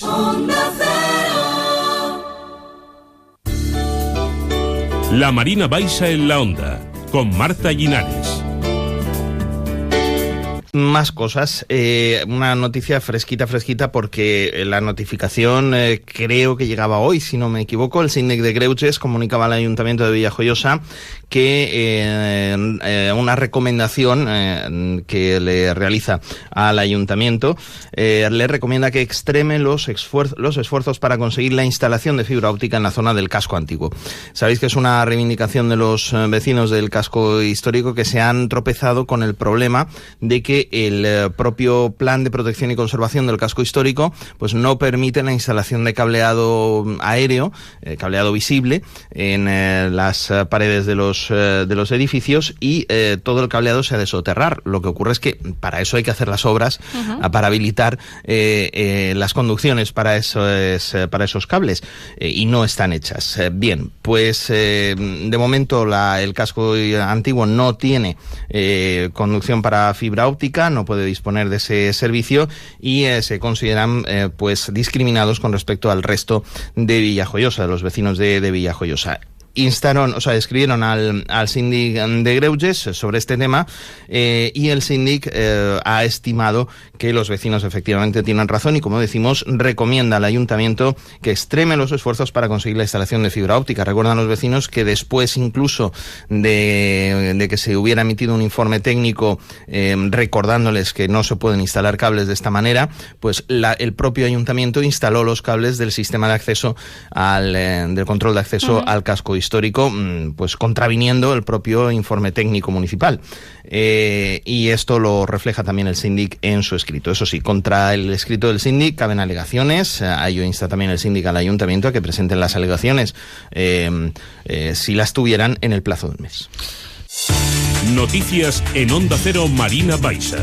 Onda Cero. La Marina Baixa en la Onda, con Marta Llinares. Más cosas, una noticia fresquita porque la notificación creo que llegaba hoy, si no me equivoco. El síndic de Greuges comunicaba al Ayuntamiento de Villajoyosa que una recomendación que le realiza al Ayuntamiento le recomienda que extreme los esfuerzos para conseguir la instalación de fibra óptica en la zona del casco antiguo. Sabéis que es una reivindicación de los vecinos del casco histórico que se han tropezado con el problema de que el propio plan de protección y conservación del casco histórico pues no permite la instalación de cableado aéreo, cableado visible en las paredes de los edificios, y todo el cableado se ha de soterrar. Lo que ocurre es que para eso hay que hacer las obras, para habilitar las conducciones para esos cables, y no están hechas. Bien, pues de momento el casco antiguo no tiene conducción para fibra óptica, no puede disponer de ese servicio, y se consideran pues discriminados con respecto al resto de Villajoyosa, de los vecinos de Villajoyosa. Escribieron al síndic de Greuges sobre este tema, y el síndic ha estimado que los vecinos efectivamente tienen razón y, como decimos, recomienda al ayuntamiento que extreme los esfuerzos para conseguir la instalación de fibra óptica. Recuerdan los vecinos que después incluso de que se hubiera emitido un informe técnico recordándoles que no se pueden instalar cables de esta manera, pues el propio ayuntamiento instaló los cables del sistema de acceso del control de acceso al casco histórico, pues contraviniendo el propio informe técnico municipal. Y esto lo refleja también el síndic en su escrito. Eso sí, contra el escrito del síndic caben alegaciones. A ello insta también el síndic al ayuntamiento a que presenten las alegaciones, si las tuvieran, en el plazo de un mes. Noticias en Onda Cero Marina Baixa.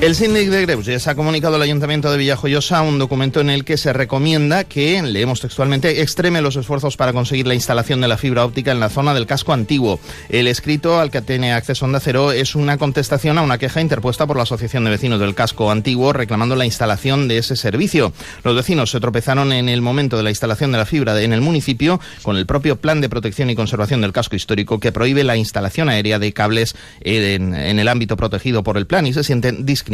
El síndic de Greuges ha comunicado al Ayuntamiento de Villajoyosa un documento en el que se recomienda que, leemos textualmente, extreme los esfuerzos para conseguir la instalación de la fibra óptica en la zona del casco antiguo. El escrito al que tiene acceso Onda Cero es una contestación a una queja interpuesta por la Asociación de Vecinos del Casco Antiguo reclamando la instalación de ese servicio. Los vecinos se tropezaron en el momento de la instalación de la fibra en el municipio con el propio plan de protección y conservación del casco histórico, que prohíbe la instalación aérea de cables en el ámbito protegido por el plan, y se sienten discriminados.